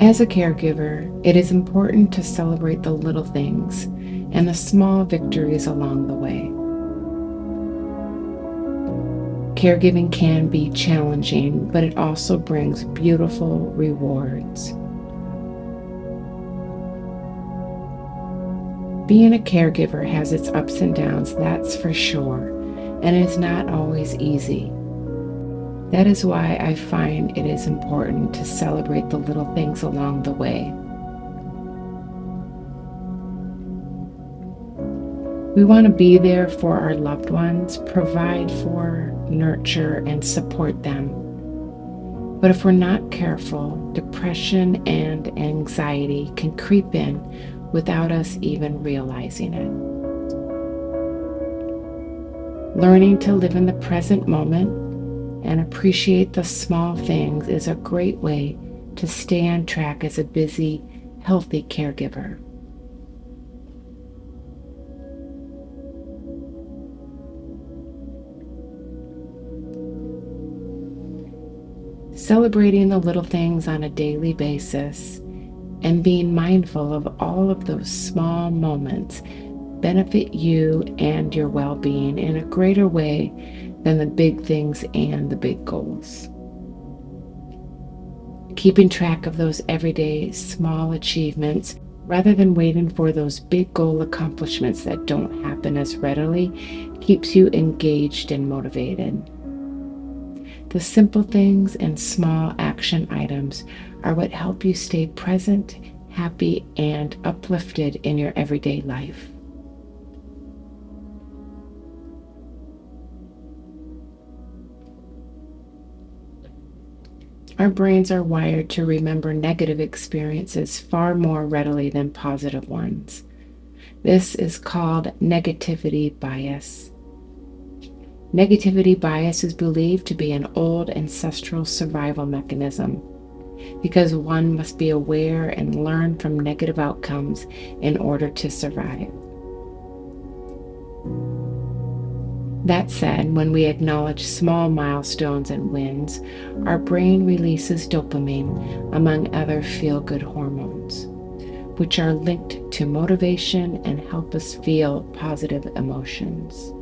As a caregiver, it is important to celebrate the little things and the small victories along the way. Caregiving can be challenging, but it also brings beautiful rewards. Being a caregiver has its ups and downs, that's for sure, and it's not always easy. That is why I find it is important to celebrate the little things along the way. We want to be there for our loved ones, provide for, nurture, and support them. But if we're not careful, depression and anxiety can creep in without us even realizing it. Learning to live in the present moment and appreciate the small things is a great way to stay on track as a busy, healthy caregiver. Celebrating the little things on a daily basis and being mindful of all of those small moments benefit you and your well-being in a greater way than the big things and the big goals. Keeping track of those everyday small achievements rather than waiting for those big goal accomplishments that don't happen as readily keeps you engaged and motivated. The simple things and small action items are what help you stay present, happy, and uplifted in your everyday life. Our brains are wired to remember negative experiences far more readily than positive ones. This is called negativity bias. Negativity bias is believed to be an old ancestral survival mechanism because one must be aware and learn from negative outcomes in order to survive. That said, when we acknowledge small milestones and wins, our brain releases dopamine, among other feel-good hormones, which are linked to motivation and help us feel positive emotions.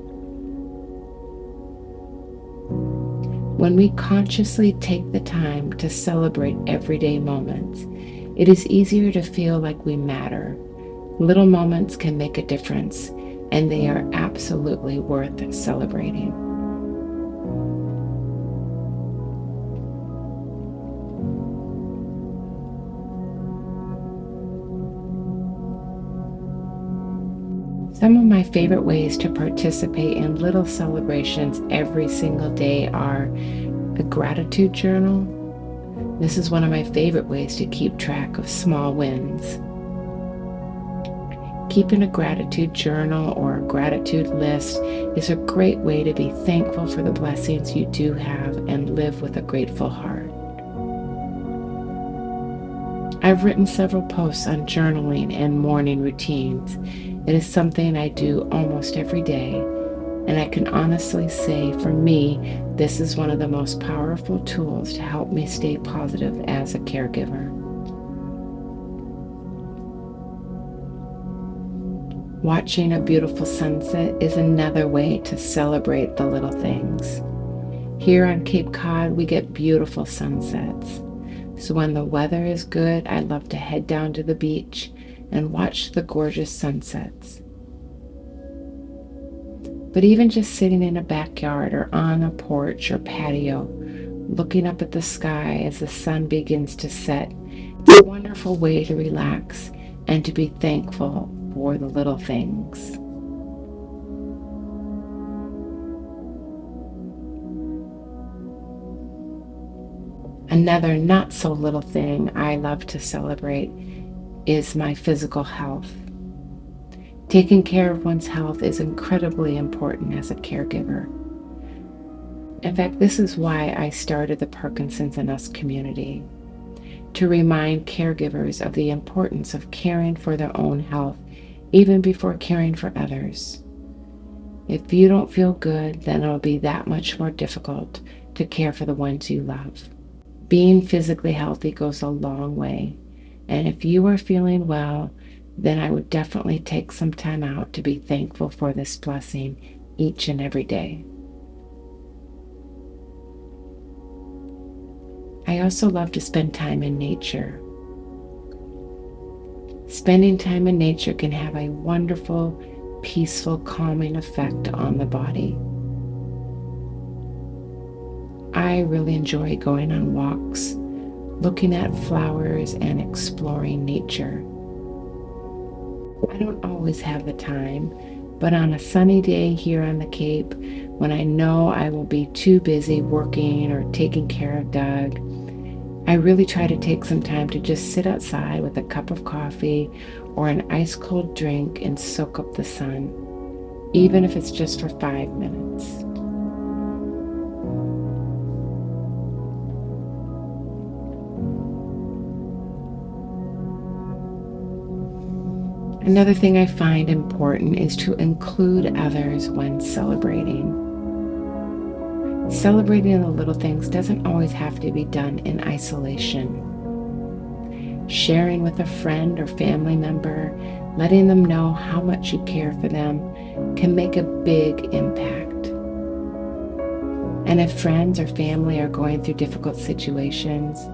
When we consciously take the time to celebrate everyday moments, it is easier to feel like we matter. Little moments can make a difference, and they are absolutely worth celebrating. Some of my favorite ways to participate in little celebrations every single day are a gratitude journal. This is one of my favorite ways to keep track of small wins. Keeping a gratitude journal or a gratitude list is a great way to be thankful for the blessings you do have and live with a grateful heart. I've written several posts on journaling and morning routines. It is something I do almost every day, and I can honestly say for me, this is one of the most powerful tools to help me stay positive as a caregiver. Watching a beautiful sunset is another way to celebrate the little things. Here on Cape Cod, we get beautiful sunsets. So when the weather is good, I love to head down to the beach and watch the gorgeous sunsets. But even just sitting in a backyard or on a porch or patio, looking up at the sky as the sun begins to set, it's a wonderful way to relax and to be thankful for the little things. Another not so little thing I love to celebrate is my physical health. Taking care of one's health is incredibly important as a caregiver. In fact, this is why I started the Parkinson's and Us community, to remind caregivers of the importance of caring for their own health even before caring for others. If you don't feel good, then it'll be that much more difficult to care for the ones you love. Being physically healthy goes a long way. And if you are feeling well, then I would definitely take some time out to be thankful for this blessing each and every day. I also love to spend time in nature. Spending time in nature can have a wonderful, peaceful, calming effect on the body. I really enjoy going on walks, looking at flowers, and exploring nature. I don't always have the time, but on a sunny day here on the Cape, when I know I will be too busy working or taking care of Doug, I really try to take some time to just sit outside with a cup of coffee or an ice cold drink and soak up the sun, even if it's just for 5 minutes. Another thing I find important is to include others when celebrating. Celebrating the little things doesn't always have to be done in isolation. Sharing with a friend or family member, letting them know how much you care for them, can make a big impact. And if friends or family are going through difficult situations,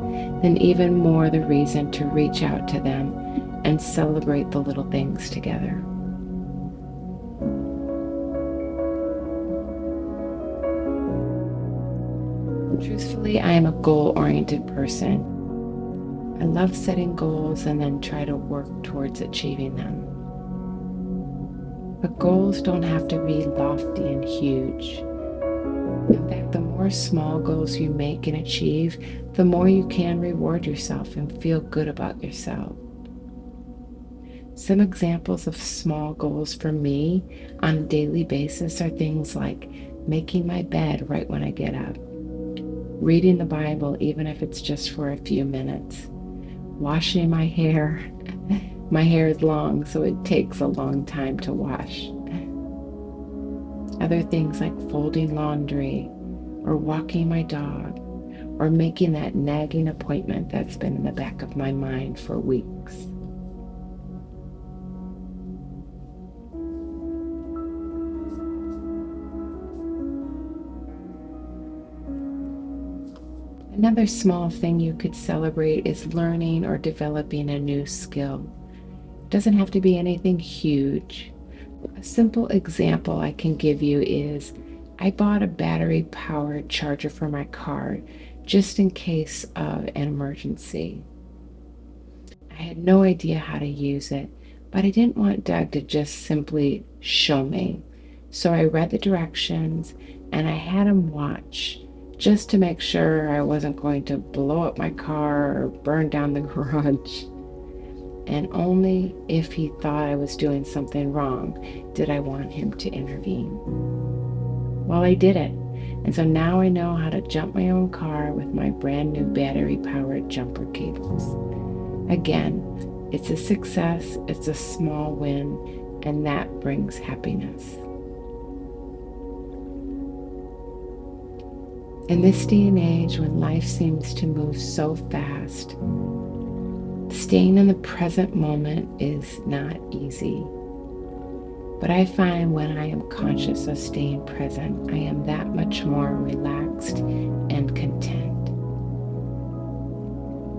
then even more the reason to reach out to them and celebrate the little things together. Truthfully, I am a goal-oriented person. I love setting goals and then try to work towards achieving them. But goals don't have to be lofty and huge. In fact, the more small goals you make and achieve, the more you can reward yourself and feel good about yourself. Some examples of small goals for me on a daily basis are things like making my bed right when I get up, reading the Bible even if it's just for a few minutes, washing my hair. My hair is long, so it takes a long time to wash. Other things like folding laundry or walking my dog or making that nagging appointment that's been in the back of my mind for weeks. Another small thing you could celebrate is learning or developing a new skill. It doesn't have to be anything huge. A simple example I can give you is I bought a battery-powered charger for my car just in case of an emergency. I had no idea how to use it, but I didn't want Doug to just simply show me. So I read the directions and I had him watch just to make sure I wasn't going to blow up my car or burn down the garage. And only if he thought I was doing something wrong did I want him to intervene. Well, I did it. And so now I know how to jump my own car with my brand new battery-powered jumper cables. Again, it's a success, it's a small win, and that brings happiness. In this day and age, when life seems to move so fast, staying in the present moment is not easy. But I find when I am conscious of staying present, I am that much more relaxed and content.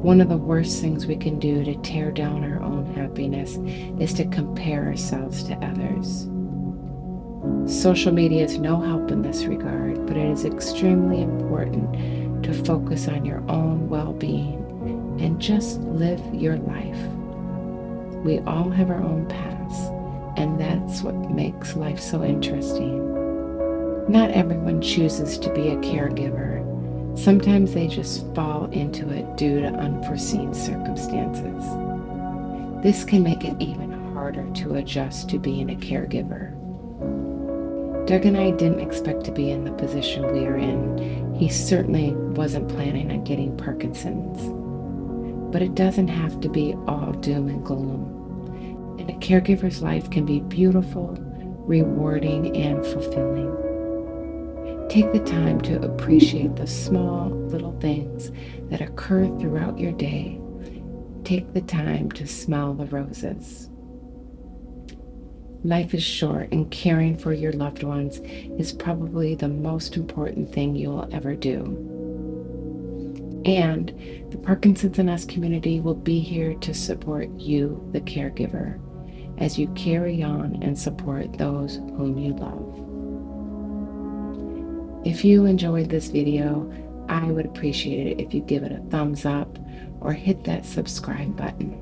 One of the worst things we can do to tear down our own happiness is to compare ourselves to others. Social media is no help in this regard, but it is extremely important to focus on your own well-being and just live your life. We all have our own paths, and that's what makes life so interesting. Not everyone chooses to be a caregiver. Sometimes they just fall into it due to unforeseen circumstances. This can make it even harder to adjust to being a caregiver. Doug and I didn't expect to be in the position we are in. He certainly wasn't planning on getting Parkinson's. But it doesn't have to be all doom and gloom. And a caregiver's life can be beautiful, rewarding, and fulfilling. Take the time to appreciate the small little things that occur throughout your day. Take the time to smell the roses. Life is short, and caring for your loved ones is probably the most important thing you will ever do. And the Parkinson's and Us community will be here to support you, the caregiver, as you carry on and support those whom you love. If you enjoyed this video, I would appreciate it if you give it a thumbs up or hit that subscribe button.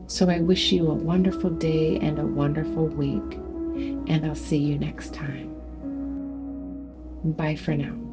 So I wish you a wonderful day and a wonderful week, and I'll see you next time. Bye for now.